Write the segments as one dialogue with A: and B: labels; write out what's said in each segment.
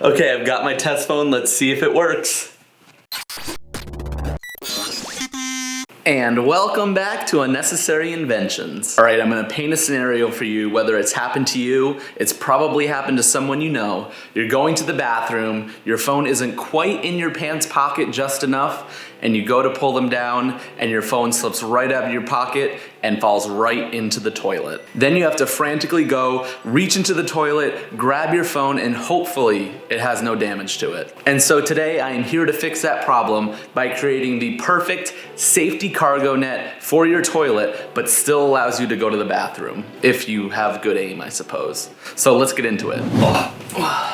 A: Okay, I've got my test phone. Let's see if it works. And welcome back to Unnecessary Inventions. All right, I'm gonna paint a scenario for you, whether it's happened to you, it's probably happened to someone you know. You're going to the bathroom, your phone isn't quite in your pants pocket just enough, and you go to pull them down, and your phone slips right out of your pocket and falls right into the toilet. Then you have to frantically go, reach into the toilet, grab your phone, and hopefully it has no damage to it. And so today I am here to fix that problem by creating the perfect safety cargo net for your toilet, but still allows you to go to the bathroom, if you have good aim, I suppose. So let's get into it.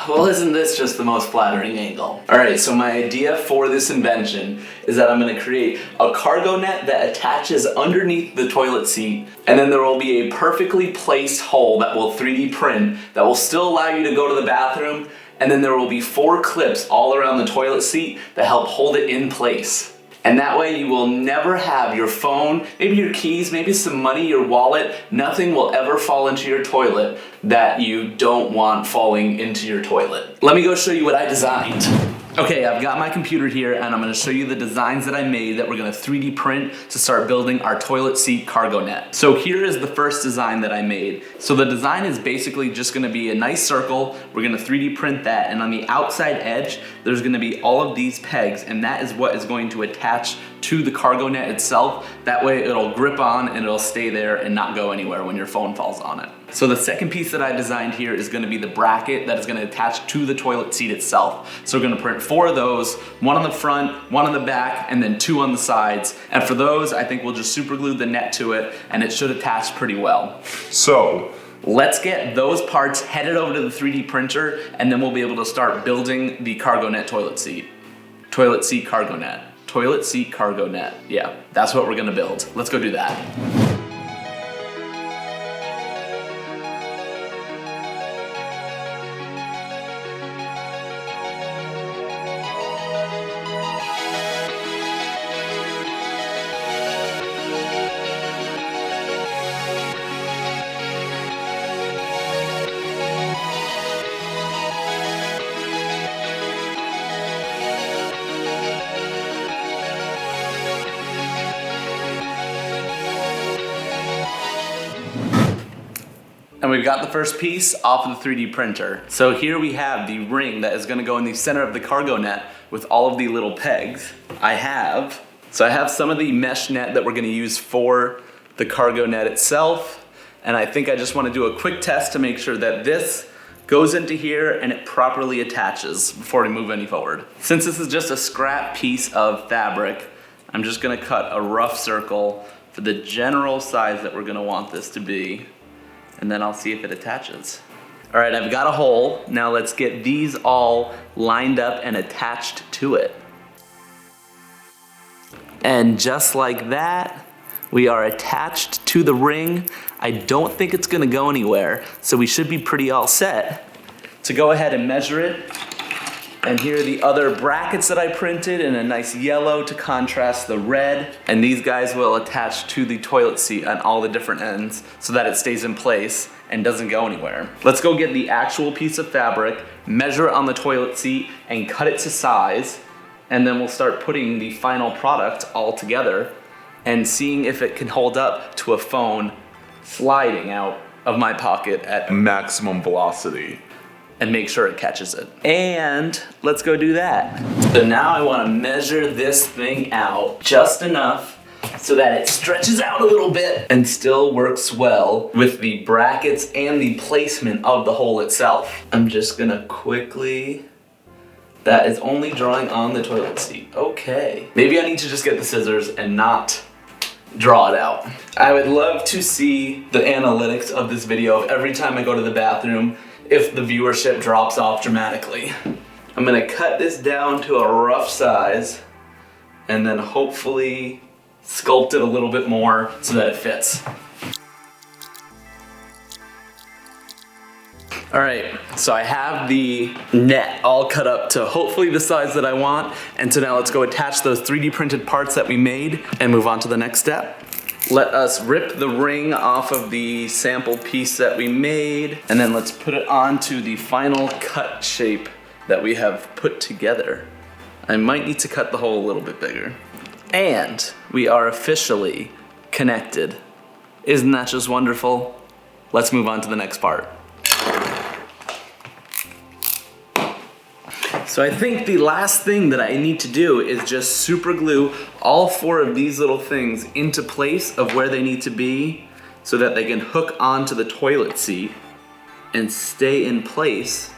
A: Well, isn't this just the most flattering angle? All right, so my idea for this invention is that I'm gonna create a cargo net that attaches underneath the toilet seat, and then there will be a perfectly placed hole that will 3D print that will still allow you to go to the bathroom, and then there will be 4 clips all around the toilet seat that help hold it in place. And that way you will never have your phone, maybe your keys, maybe some money, your wallet, nothing will ever fall into your toilet that you don't want falling into your toilet. Let me go show you what I designed. Okay, I've got my computer here and I'm gonna show you the designs that I made that we're gonna 3D print to start building our toilet seat cargo net. So here is the first design that I made. So the design is basically just gonna be a nice circle. We're gonna 3D print that, and on the outside edge, there's gonna be all of these pegs, and that is what is going to attach to the cargo net itself. That way it'll grip on and it'll stay there and not go anywhere when your phone falls on it. So the second piece that I designed here is gonna be the bracket that is gonna attach to the toilet seat itself. So we're gonna print 4 of those, 1 on the front, 1 on the back, and then 2 on the sides. And for those, I think we'll just super glue the net to it and it should attach pretty well. So let's get those parts headed over to the 3D printer, and then we'll be able to start building the cargo net toilet seat. Toilet seat cargo net. Toilet seat cargo net. Yeah, that's what we're gonna build. Let's go do that. And we've got the first piece off of the 3D printer. So here we have the ring that is gonna go in the center of the cargo net with all of the little pegs. I have some of the mesh net that we're gonna use for the cargo net itself. And I think I just wanna do a quick test to make sure that this goes into here and it properly attaches before we move any forward. Since this is just a scrap piece of fabric, I'm just gonna cut a rough circle for the general size that we're gonna want this to be. And then I'll see if it attaches. All right, I've got a hole. Now let's get these all lined up and attached to it. And just like that, we are attached to the ring. I don't think it's gonna go anywhere, so we should be pretty all set to go ahead and measure it. And here are the other brackets that I printed in a nice yellow to contrast the red. And these guys will attach to the toilet seat on all the different ends so that it stays in place and doesn't go anywhere. Let's go get the actual piece of fabric, measure it on the toilet seat, and cut it to size. And then we'll start putting the final product all together and seeing if it can hold up to a phone sliding out of my pocket at maximum velocity. And make sure it catches it. And let's go do that. So now I wanna measure this thing out just enough so that it stretches out a little bit and still works well with the brackets and the placement of the hole itself. I'm just gonna quickly, that is only drawing on the toilet seat. Okay. Maybe I need to just get the scissors and not draw it out. I would love to see the analytics of this video every time I go to the bathroom if the viewership drops off dramatically. I'm gonna cut this down to a rough size and then hopefully sculpt it a little bit more so that it fits. All right, so I have the net all cut up to hopefully the size that I want. And so now let's go attach those 3D printed parts that we made and move on to the next step. Let us rip the ring off of the sample piece that we made, and then let's put it onto the final cut shape that we have put together. I might need to cut the hole a little bit bigger. And we are officially connected. Isn't that just wonderful? Let's move on to the next part. So I think the last thing that I need to do is just super glue all 4 of these little things into place of where they need to be so that they can hook onto the toilet seat and stay in place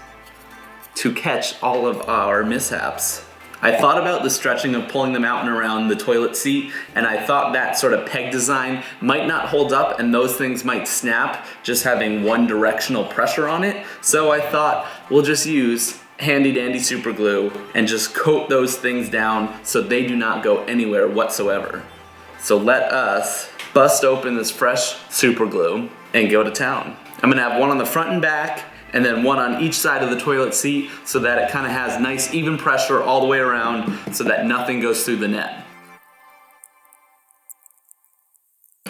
A: to catch all of our mishaps. I thought about the stretching of pulling them out and around the toilet seat, and I thought that sort of peg design might not hold up and those things might snap just having one directional pressure on it. So I thought we'll just use handy dandy super glue and just coat those things down so they do not go anywhere whatsoever. So let us bust open this fresh super glue and go to town. I'm gonna have one on the front and back and then one on each side of the toilet seat so that it kind of has nice even pressure all the way around so that nothing goes through the net.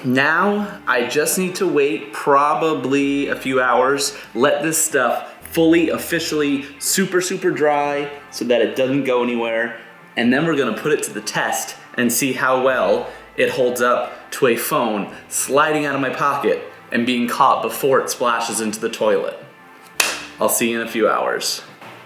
A: Now I just need to wait probably a few hours, let this stuff fully, officially, super dry so that it doesn't go anywhere, and then we're gonna put it to the test and see how well it holds up to a phone sliding out of my pocket and being caught before it splashes into the toilet. I'll see you in a few hours.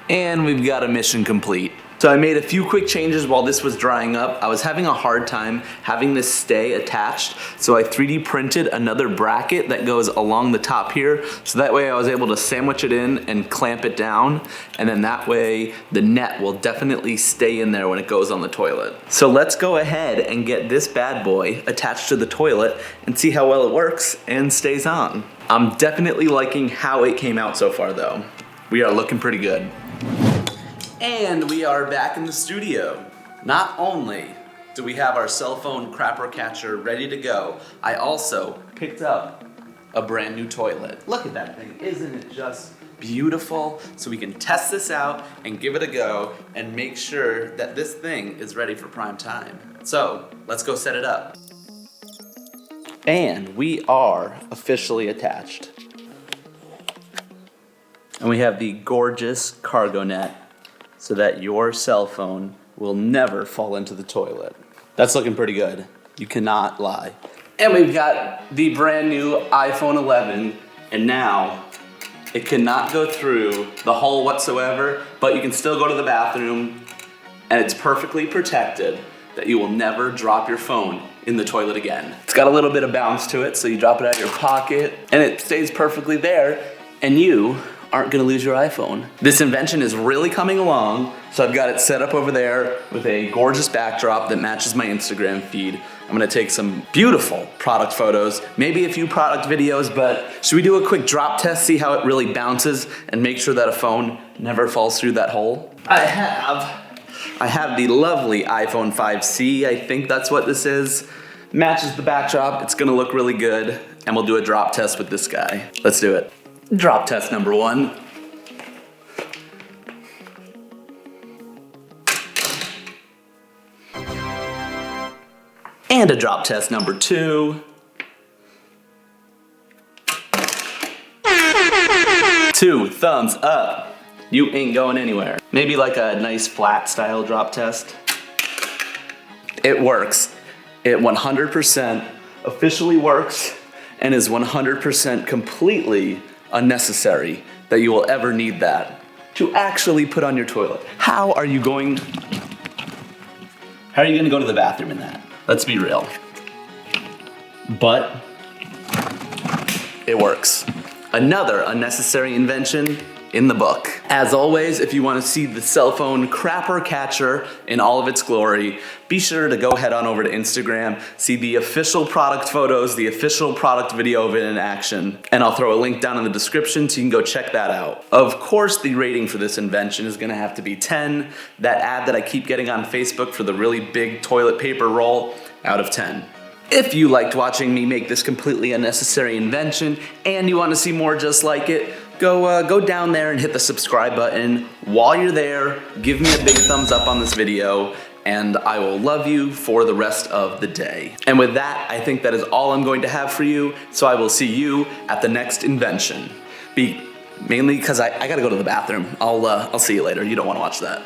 A: And we've got a mission complete. So I made a few quick changes while this was drying up. I was having a hard time having this stay attached, so I 3D printed another bracket that goes along the top here, so that way I was able to sandwich it in and clamp it down, and then that way the net will definitely stay in there when it goes on the toilet. So let's go ahead and get this bad boy attached to the toilet and see how well it works and stays on. I'm definitely liking how it came out so far though. We are looking pretty good. And we are back in the studio. Not only do we have our Cellphone Crapper Catcher ready to go, I also picked up a brand new toilet. Look at that thing, isn't it just beautiful? So we can test this out and give it a go and make sure that this thing is ready for prime time. So let's go set it up. And we are officially attached. And we have the gorgeous cargo net so that your cell phone will never fall into the toilet. That's looking pretty good. You cannot lie. And we've got the brand new iPhone 11, and now it cannot go through the hole whatsoever, but you can still go to the bathroom, and it's perfectly protected that you will never drop your phone in the toilet again. It's got a little bit of bounce to it, so you drop it out of your pocket, and it stays perfectly there, and you aren't gonna lose your iPhone. This invention is really coming along, so I've got it set up over there with a gorgeous backdrop that matches my Instagram feed. I'm gonna take some beautiful product photos, maybe a few product videos, but should we do a quick drop test, see how it really bounces, and make sure that a phone never falls through that hole? I have the lovely iPhone 5C, I think that's what this is. Matches the backdrop, it's gonna look really good, and we'll do a drop test with this guy. Let's do it. Drop test number 1. And a drop test number 2. 2 thumbs up. You ain't going anywhere. Maybe like a nice flat style drop test. It works. It 100% officially works and is 100% completely unnecessary that you will ever need that to actually put on your toilet. How are you going to go to the bathroom in that? Let's be real. But it works. Another unnecessary invention in the book. As always, if you want to see the Cellphone Crapper Catcher in all of its glory, be sure to go head on over to Instagram, see the official product photos, the official product video of it in action, and I'll throw a link down in the description so you can go check that out. Of course, the rating for this invention is gonna have to be 10. That ad that I keep getting on Facebook for the really big toilet paper roll, out of 10. If you liked watching me make this completely unnecessary invention and you want to see more just like it, go down there and hit the subscribe button. While you're there, give me a big thumbs up on this video and I will love you for the rest of the day. And with that, I think that is all I'm going to have for you, so I will see you at the next invention. Be Mainly because I gotta go to the bathroom. I'll see you later. You don't want to watch that.